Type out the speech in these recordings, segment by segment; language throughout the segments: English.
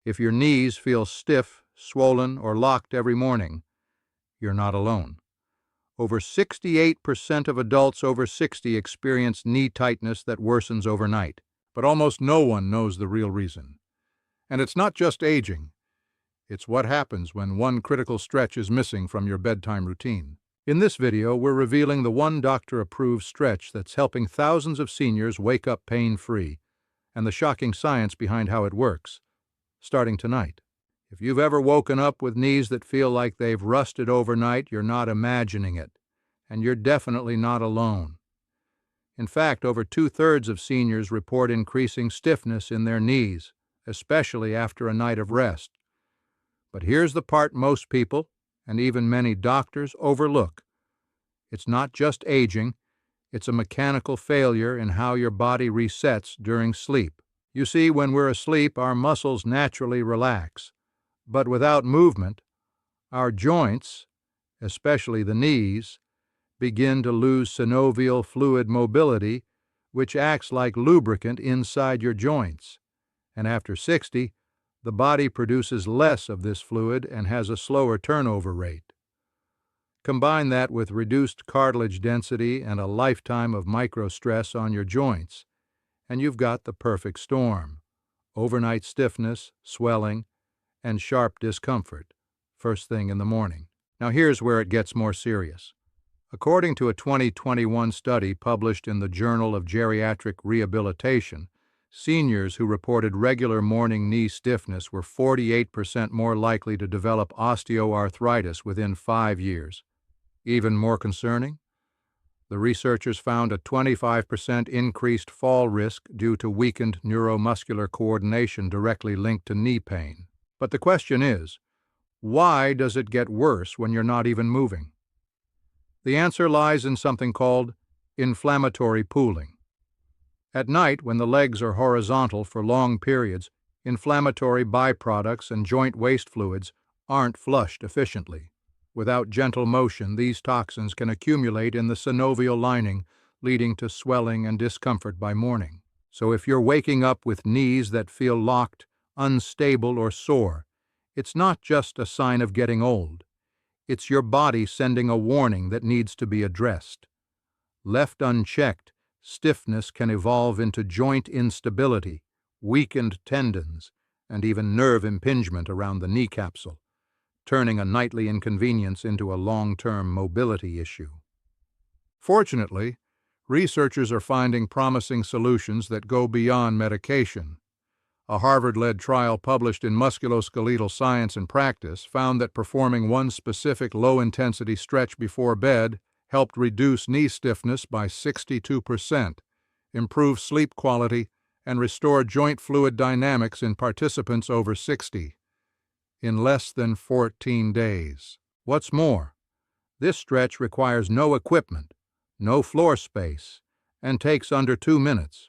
If your knees feel stiff, swollen, or locked every morning, you're not alone. Over 68% of adults over 60 experience knee tightness that worsens overnight, but almost no one knows the real reason. And it's not just aging. It's what happens when one critical stretch is missing from your bedtime routine. In this video, we're revealing the one doctor-approved stretch that's helping thousands of seniors wake up pain-free, and the shocking science behind how it works, starting tonight. If you've ever woken up with knees that feel like they've rusted overnight, you're not imagining it, and you're definitely not alone. In fact, over 2/3 of seniors report increasing stiffness in their knees, especially after a night of rest. But here's the part most people, and even many doctors, overlook. It's not just aging, it's a mechanical failure in how your body resets during sleep. You see, when we're asleep, our muscles naturally relax. But without movement, our joints, especially the knees, begin to lose synovial fluid mobility, which acts like lubricant inside your joints. And after 60, the body produces less of this fluid and has a slower turnover rate. Combine that with reduced cartilage density and a lifetime of microstress on your joints, and you've got the perfect storm: overnight stiffness, swelling, and sharp discomfort first thing in the morning. Now here's where it gets more serious. According to a 2021 study published in the Journal of Geriatric Rehabilitation, seniors who reported regular morning knee stiffness were 48% more likely to develop osteoarthritis within 5 years. Even more concerning, the researchers found a 25% increased fall risk due to weakened neuromuscular coordination directly linked to knee pain. But the question is, why does it get worse when you're not even moving? The answer lies in something called inflammatory pooling. At night, when the legs are horizontal for long periods, inflammatory byproducts and joint waste fluids aren't flushed efficiently. Without gentle motion, these toxins can accumulate in the synovial lining, leading to swelling and discomfort by morning. So if you're waking up with knees that feel locked, unstable, or sore, it's not just a sign of getting old. It's your body sending a warning that needs to be addressed. Left unchecked, stiffness can evolve into joint instability, weakened tendons, and even nerve impingement around the knee capsule, turning a nightly inconvenience into a long-term mobility issue. Fortunately, researchers are finding promising solutions that go beyond medication. A Harvard-led trial published in Musculoskeletal Science and Practice found that performing one specific low-intensity stretch before bed helped reduce knee stiffness by 62%, improve sleep quality, and restore joint fluid dynamics in participants over 60 in less than 14 days. What's more, this stretch requires no equipment, no floor space, and takes under 2 minutes.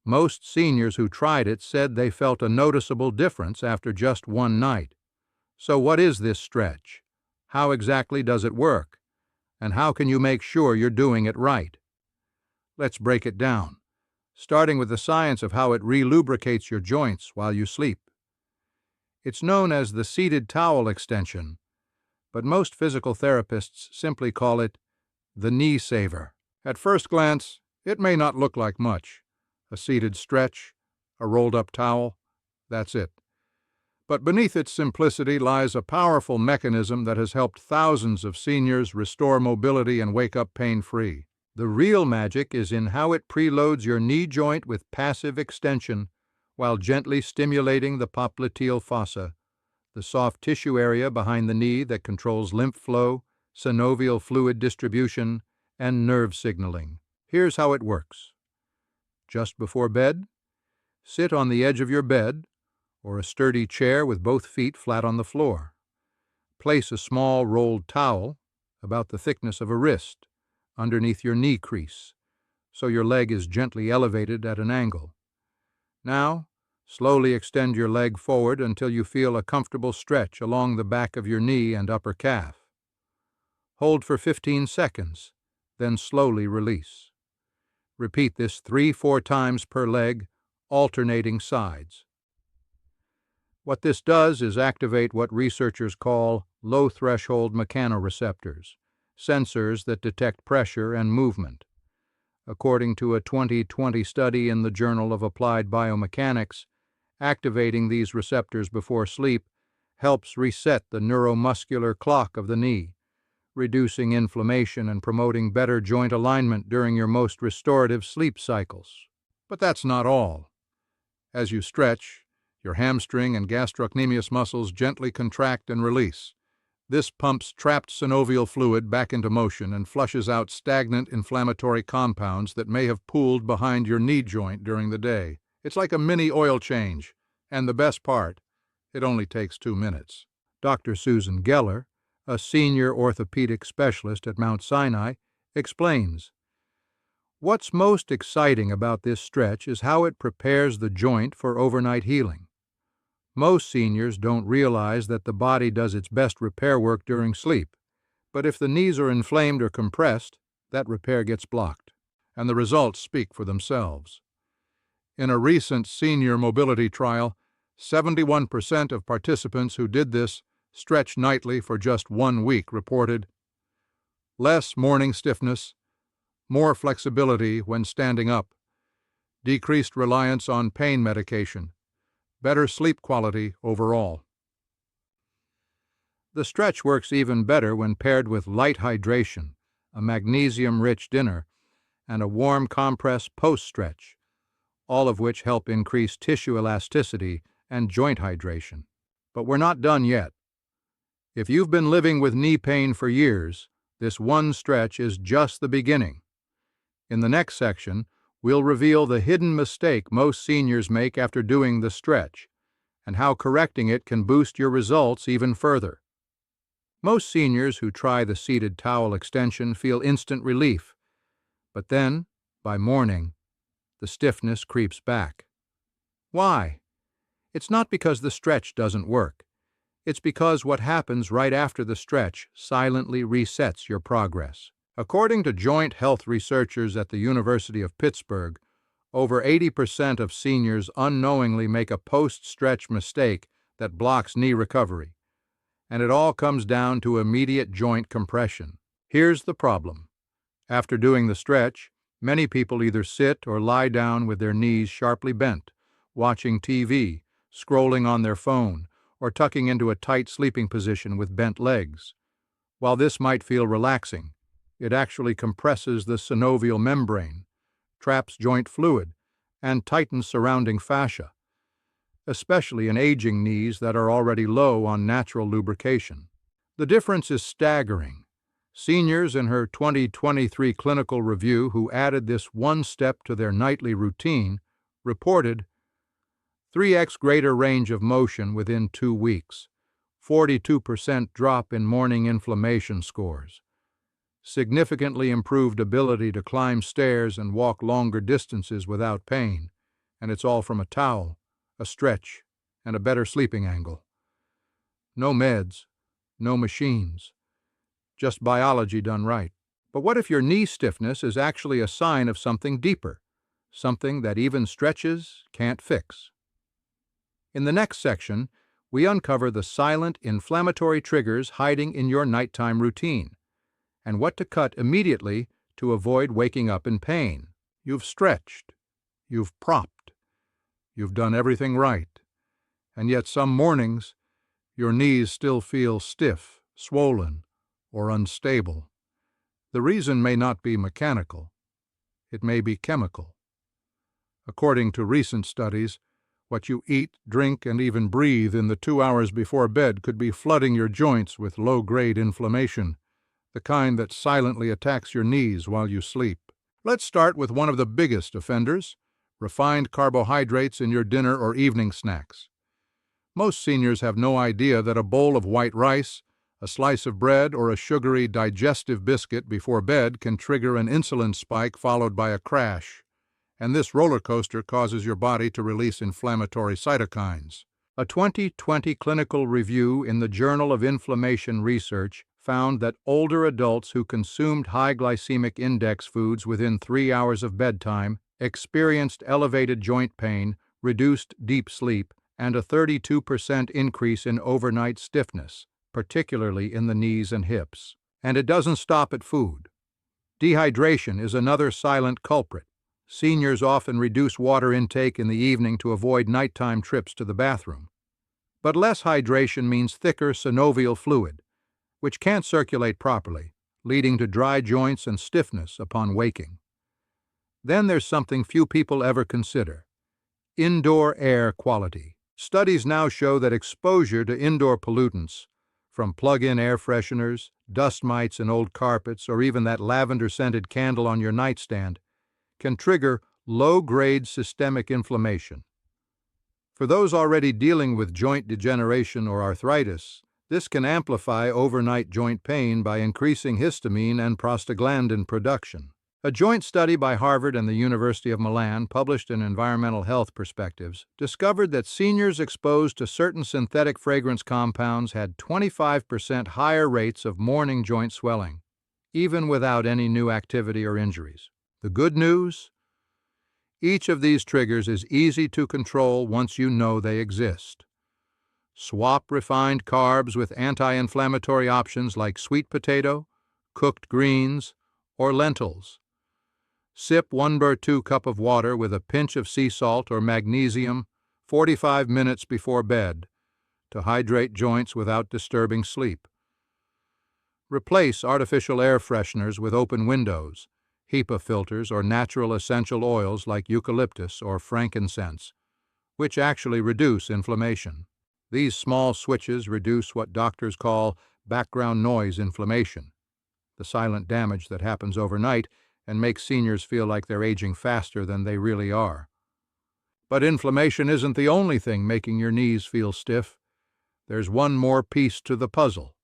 Most seniors who tried it said they felt a noticeable difference after just one night. So what is this stretch? How exactly does it work? And how can you make sure you're doing it right? Let's break it down, starting with the science of how it relubricates your joints while you sleep. It's known as the seated towel extension, but most physical therapists simply call it the knee saver. At first glance, it may not look like much. A seated stretch, a rolled-up towel, that's it. But beneath its simplicity lies a powerful mechanism that has helped thousands of seniors restore mobility and wake up pain-free. The real magic is in how it preloads your knee joint with passive extension while gently stimulating the popliteal fossa, the soft tissue area behind the knee that controls lymph flow, synovial fluid distribution, and nerve signaling. Here's how it works. Just before bed, sit on the edge of your bed or a sturdy chair with both feet flat on the floor. Place a small rolled towel, about the thickness of a wrist, underneath your knee crease, so your leg is gently elevated at an angle. Now, slowly extend your leg forward until you feel a comfortable stretch along the back of your knee and upper calf. Hold for 15 seconds, then slowly release. Repeat this 3-4 times per leg, alternating sides. What this does is activate what researchers call low-threshold mechanoreceptors, sensors that detect pressure and movement. According to a 2020 study in the Journal of Applied Biomechanics, activating these receptors before sleep helps reset the neuromuscular clock of the knee, reducing inflammation and promoting better joint alignment during your most restorative sleep cycles. But that's not all. As you stretch, your hamstring and gastrocnemius muscles gently contract and release. This pumps trapped synovial fluid back into motion and flushes out stagnant inflammatory compounds that may have pooled behind your knee joint during the day. It's like a mini oil change, and the best part, it only takes 2 minutes. Dr. Susan Geller, a senior orthopedic specialist at Mount Sinai, explains, "What's most exciting about this stretch is how it prepares the joint for overnight healing. Most seniors don't realize that the body does its best repair work during sleep, but if the knees are inflamed or compressed, that repair gets blocked, and the results speak for themselves. In a recent senior mobility trial, 71% of participants who did this stretched nightly for just 1 week reported less morning stiffness, more flexibility when standing up, decreased reliance on pain medication, better sleep quality overall." The stretch works even better when paired with light hydration, a magnesium-rich dinner, and a warm compress post-stretch, all of which help increase tissue elasticity and joint hydration. But we're not done yet. If you've been living with knee pain for years, this one stretch is just the beginning. In the next section, we'll reveal the hidden mistake most seniors make after doing the stretch, and how correcting it can boost your results even further. Most seniors who try the seated towel extension feel instant relief, but then, by morning, the stiffness creeps back. Why? It's not because the stretch doesn't work. It's because what happens right after the stretch silently resets your progress. According to joint health researchers at the University of Pittsburgh, over 80% of seniors unknowingly make a post-stretch mistake that blocks knee recovery, and it all comes down to immediate joint compression. Here's the problem. After doing the stretch, many people either sit or lie down with their knees sharply bent, watching TV, scrolling on their phone, or tucking into a tight sleeping position with bent legs. While this might feel relaxing, it actually compresses the synovial membrane, traps joint fluid, and tightens surrounding fascia, especially in aging knees that are already low on natural lubrication. The difference is staggering. Seniors in her 2023 clinical review who added this one step to their nightly routine reported 3x greater range of motion within 2 weeks, 42% drop in morning inflammation scores, significantly improved ability to climb stairs and walk longer distances without pain, and it's all from a towel, a stretch, and a better sleeping angle. No meds, no machines, just biology done right. But what if your knee stiffness is actually a sign of something deeper, something that even stretches can't fix? In the next section, we uncover the silent inflammatory triggers hiding in your nighttime routine, and what to cut immediately to avoid waking up in pain. You've stretched, you've propped, you've done everything right, and yet some mornings your knees still feel stiff, swollen, or unstable. The reason may not be mechanical, it may be chemical. According to recent studies, what you eat, drink, and even breathe in the 2 hours before bed could be flooding your joints with low-grade inflammation, the kind that silently attacks your knees while you sleep. Let's start with one of the biggest offenders, refined carbohydrates in your dinner or evening snacks. Most seniors have no idea that a bowl of white rice, a slice of bread, or a sugary digestive biscuit before bed can trigger an insulin spike followed by a crash, and this roller coaster causes your body to release inflammatory cytokines. A 2020 clinical review in the Journal of Inflammation Research found that older adults who consumed high glycemic index foods within 3 hours of bedtime experienced elevated joint pain, reduced deep sleep, and a 32% increase in overnight stiffness, particularly in the knees and hips. And it doesn't stop at food. Dehydration is another silent culprit. Seniors often reduce water intake in the evening to avoid nighttime trips to the bathroom. But less hydration means thicker synovial fluid, which can't circulate properly, leading to dry joints and stiffness upon waking. Then there's something few people ever consider: indoor air quality. Studies now show that exposure to indoor pollutants, from plug-in air fresheners, dust mites in old carpets, or even that lavender-scented candle on your nightstand, can trigger low-grade systemic inflammation. For those already dealing with joint degeneration or arthritis, this can amplify overnight joint pain by increasing histamine and prostaglandin production. A joint study by Harvard and the University of Milan, published in Environmental Health Perspectives, discovered that seniors exposed to certain synthetic fragrance compounds had 25% higher rates of morning joint swelling, even without any new activity or injuries. The good news? Each of these triggers is easy to control once you know they exist. Swap refined carbs with anti-inflammatory options like sweet potato, cooked greens, or lentils. Sip 1/2 cup of water with a pinch of sea salt or magnesium 45 minutes before bed to hydrate joints without disturbing sleep. Replace artificial air fresheners with open windows, HEPA filters, or natural essential oils like eucalyptus or frankincense, which actually reduce inflammation. These small switches reduce what doctors call background noise inflammation, the silent damage that happens overnight and makes seniors feel like they're aging faster than they really are. But inflammation isn't the only thing making your knees feel stiff. There's one more piece to the puzzle: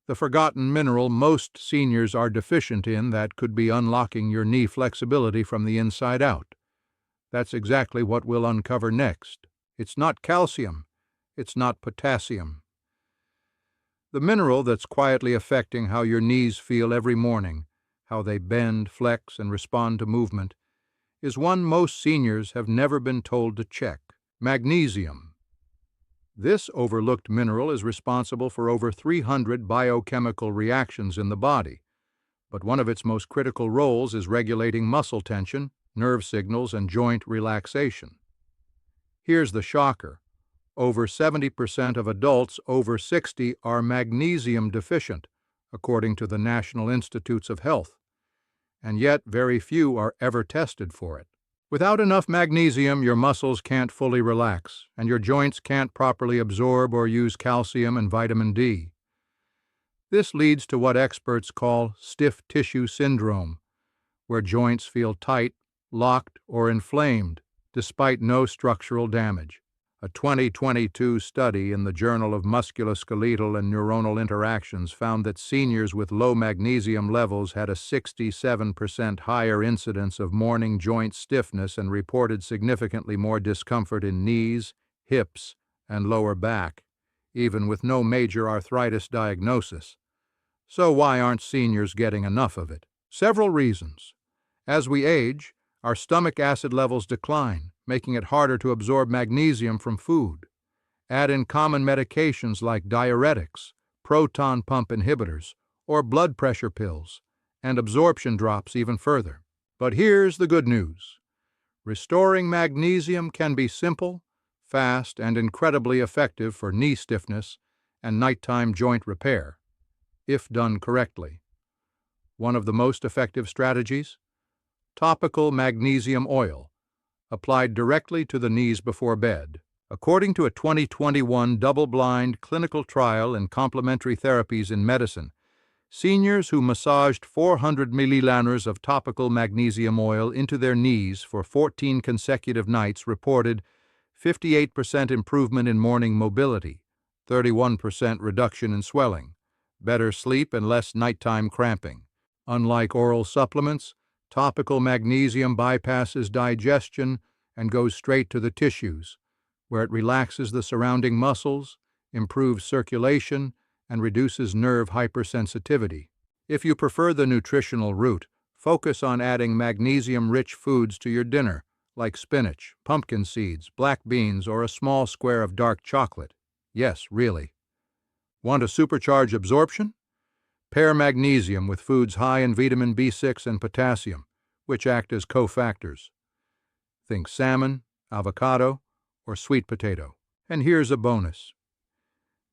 the forgotten mineral most seniors are deficient in that could be unlocking your knee flexibility from the inside out. That's exactly what we'll uncover next. It's not calcium. It's not potassium. The mineral that's quietly affecting how your knees feel every morning, how they bend, flex, and respond to movement, is one most seniors have never been told to check: magnesium. This overlooked mineral is responsible for over 300 biochemical reactions in the body, but one of its most critical roles is regulating muscle tension, nerve signals, and joint relaxation. Here's the shocker: over 70% of adults over 60 are magnesium deficient, according to the National Institutes of Health, and yet very few are ever tested for it. Without enough magnesium, your muscles can't fully relax, and your joints can't properly absorb or use calcium and vitamin D. This leads to what experts call stiff tissue syndrome, where joints feel tight, locked, or inflamed, despite no structural damage. A 2022 study in the Journal of Musculoskeletal and Neuronal Interactions found that seniors with low magnesium levels had a 67% higher incidence of morning joint stiffness and reported significantly more discomfort in knees, hips, and lower back, even with no major arthritis diagnosis. So why aren't seniors getting enough of it? Several reasons. As we age, our stomach acid levels decline, making it harder to absorb magnesium from food. Add in common medications like diuretics, proton pump inhibitors, or blood pressure pills, and absorption drops even further. But here's the good news: restoring magnesium can be simple, fast, and incredibly effective for knee stiffness and nighttime joint repair, if done correctly. One of the most effective strategies? Topical magnesium oil, applied directly to the knees before bed. According to a 2021 double-blind clinical trial in complementary therapies in medicine, seniors who massaged 400 milliliters of topical magnesium oil into their knees for 14 consecutive nights reported 58% improvement in morning mobility, 31% reduction in swelling, better sleep, and less nighttime cramping. Unlike oral supplements, topical magnesium bypasses digestion and goes straight to the tissues, where it relaxes the surrounding muscles, improves circulation, and reduces nerve hypersensitivity. If you prefer the nutritional route, focus on adding magnesium-rich foods to your dinner, like spinach, pumpkin seeds, black beans, or a small square of dark chocolate. Yes, really. Want to supercharge absorption? Pair magnesium with foods high in vitamin B6 and potassium, which act as cofactors. Think salmon, avocado, or sweet potato. And here's a bonus.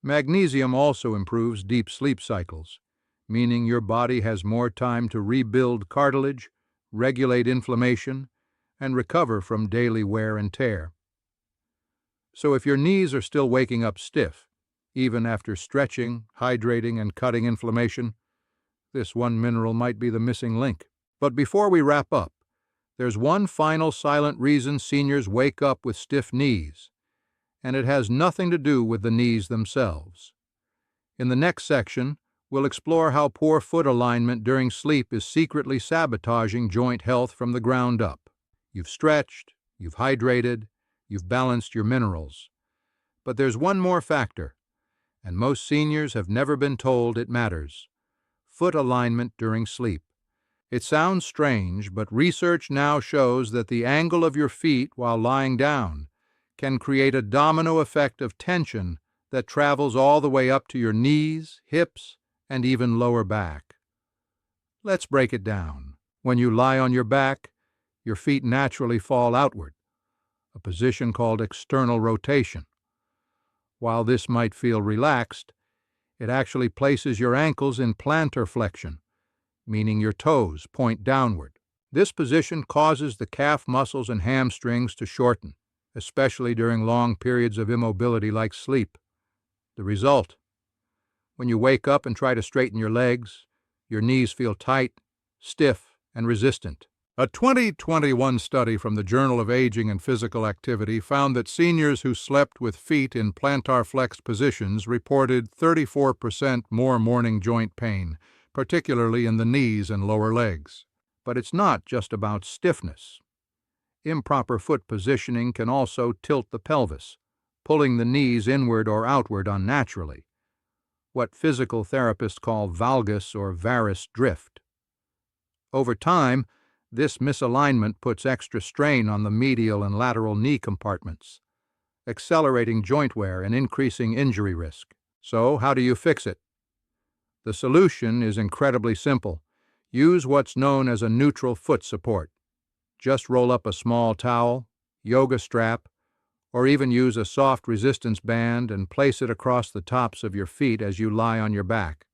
Magnesium also improves deep sleep cycles, meaning your body has more time to rebuild cartilage, regulate inflammation, and recover from daily wear and tear. So if your knees are still waking up stiff, even after stretching, hydrating, and cutting inflammation, this one mineral might be the missing link. But before we wrap up, there's one final silent reason seniors wake up with stiff knees, and it has nothing to do with the knees themselves. In the next section, we'll explore how poor foot alignment during sleep is secretly sabotaging joint health from the ground up. You've stretched, you've hydrated, you've balanced your minerals. But there's one more factor, and most seniors have never been told it matters: foot alignment during sleep. It sounds strange, but research now shows that the angle of your feet while lying down can create a domino effect of tension that travels all the way up to your knees, hips, and even lower back. Let's break it down. When you lie on your back, your feet naturally fall outward, a position called external rotation. While this might feel relaxed, it actually places your ankles in plantar flexion, meaning your toes point downward. This position causes the calf muscles and hamstrings to shorten, especially during long periods of immobility like sleep. The result: when you wake up and try to straighten your legs, your knees feel tight, stiff, and resistant. A 2021 study from the Journal of Aging and Physical Activity found that seniors who slept with feet in plantar flexed positions reported 34% more morning joint pain, particularly in the knees and lower legs. But it's not just about stiffness. Improper foot positioning can also tilt the pelvis, pulling the knees inward or outward unnaturally, what physical therapists call valgus or varus drift. Over time, this misalignment puts extra strain on the medial and lateral knee compartments, accelerating joint wear and increasing injury risk. So, how do you fix it? The solution is incredibly simple. Use what's known as a neutral foot support. Just roll up a small towel, yoga strap, or even use a soft resistance band and place it across the tops of your feet as you lie on your back.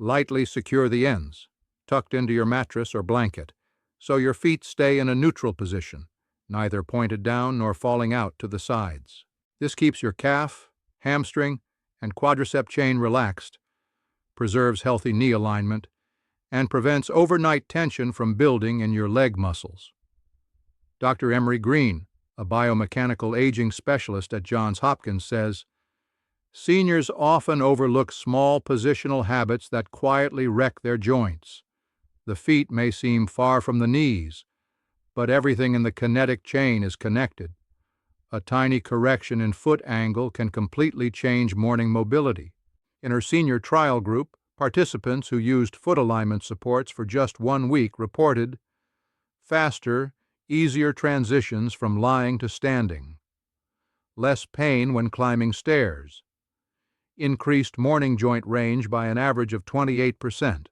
Lightly secure the ends, tucked into your mattress or blanket, so your feet stay in a neutral position, neither pointed down nor falling out to the sides. This keeps your calf, hamstring, and quadricep chain relaxed, preserves healthy knee alignment, and prevents overnight tension from building in your leg muscles. Dr. Emery Green, a biomechanical aging specialist at Johns Hopkins, says, "Seniors often overlook small positional habits that quietly wreck their joints. The feet may seem far from the knees, but everything in the kinetic chain is connected. A tiny correction in foot angle can completely change morning mobility." In her senior trial group, participants who used foot alignment supports for just 1 week reported faster, easier transitions from lying to standing, less pain when climbing stairs, increased morning joint range by an average of 28%.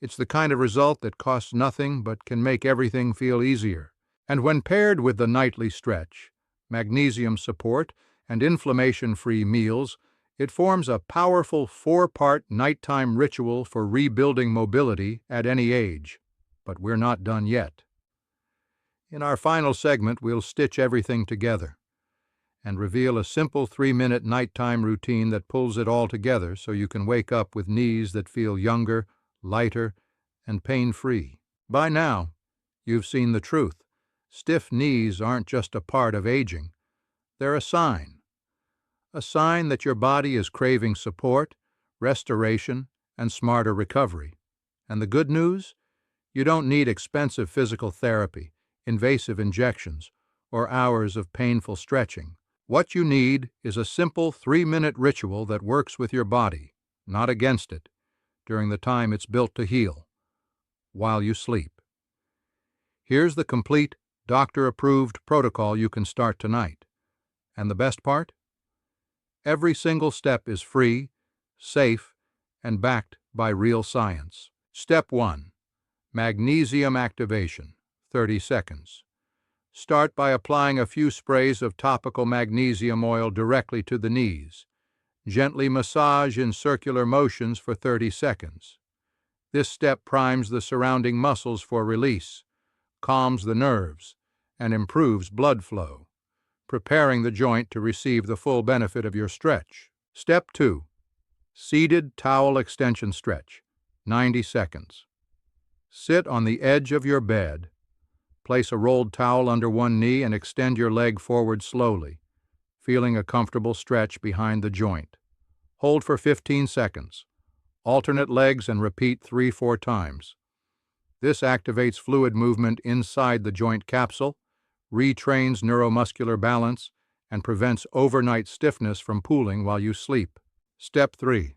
It's the kind of result that costs nothing but can make everything feel easier. And when paired with the nightly stretch, magnesium support, and inflammation-free meals, it forms a powerful 4-part nighttime ritual for rebuilding mobility at any age. But we're not done yet. In our final segment, we'll stitch everything together and reveal a simple 3-minute nighttime routine that pulls it all together so you can wake up with knees that feel younger, lighter, and pain-free. By now, you've seen the truth. Stiff knees aren't just a part of aging. They're a sign that your body is craving support, restoration, and smarter recovery. And the good news? You don't need expensive physical therapy, invasive injections, or hours of painful stretching. What you need is a simple 3-minute ritual that works with your body, not against it, during the time it's built to heal, while you sleep. Here's the complete, Doctor-approved protocol you can start tonight. And the best part? Every single step is free, safe, and backed by real science. Step 1. Magnesium activation, 30 seconds. Start by applying a few sprays of topical magnesium oil directly to the knees. Gently massage in circular motions for 30 seconds. This step primes the surrounding muscles for release, calms the nerves, and improves blood flow, preparing the joint to receive the full benefit of your stretch. Step 2. Seated towel extension stretch, 90 seconds. Sit on the edge of your bed. Place a rolled towel under one knee and extend your leg forward slowly, feeling a comfortable stretch behind the joint. Hold for 15 seconds. Alternate legs and repeat 3-4 times. This activates fluid movement inside the joint capsule, retrains neuromuscular balance, and prevents overnight stiffness from pooling while you sleep. Step 3.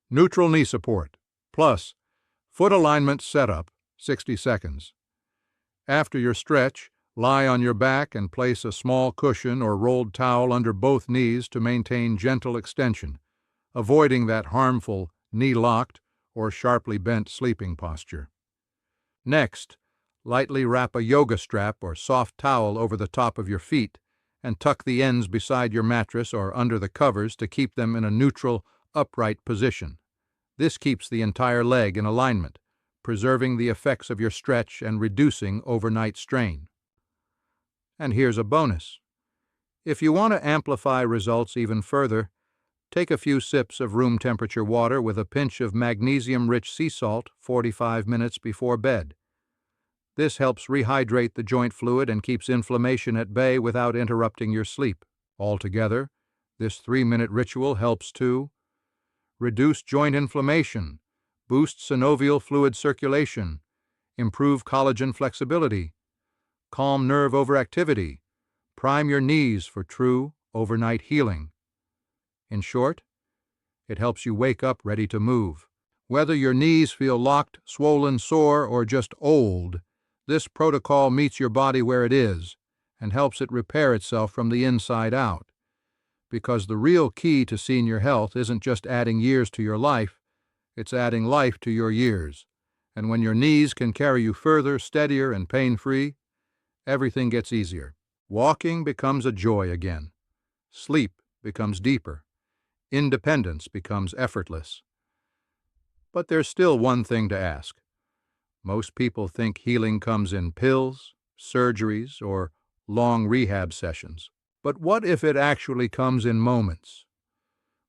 Neutral knee support, plus foot alignment setup, 60 seconds. After your stretch, lie on your back and place a small cushion or rolled towel under both knees to maintain gentle extension, avoiding that harmful knee-locked or sharply bent sleeping posture. Next, lightly wrap a yoga strap or soft towel over the top of your feet and tuck the ends beside your mattress or under the covers to keep them in a neutral, upright position. This keeps the entire leg in alignment, preserving the effects of your stretch and reducing overnight strain. And here's a bonus. If you want to amplify results even further, take a few sips of room temperature water with a pinch of magnesium-rich sea salt 45 minutes before bed. This helps rehydrate the joint fluid and keeps inflammation at bay without interrupting your sleep. Altogether, this 3-minute ritual helps to reduce joint inflammation, boost synovial fluid circulation, improve collagen flexibility, calm nerve overactivity, prime your knees for true overnight healing. In short, it helps you wake up ready to move. Whether your knees feel locked, swollen, sore, or just old, this protocol meets your body where it is and helps it repair itself from the inside out. Because the real key to senior health isn't just adding years to your life, it's adding life to your years. And when your knees can carry you further, steadier, and pain-free, everything gets easier. Walking becomes a joy again. Sleep becomes deeper. Independence becomes effortless. But there's still one thing to ask. Most people think healing comes in pills, surgeries, or long rehab sessions. But what if it actually comes in moments?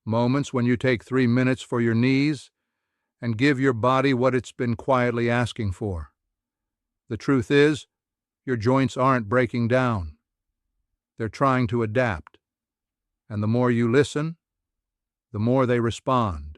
Moments when you take 3 minutes for your knees and give your body what it's been quietly asking for. The truth is, your joints aren't breaking down. They're trying to adapt. And the more you listen, the more they respond.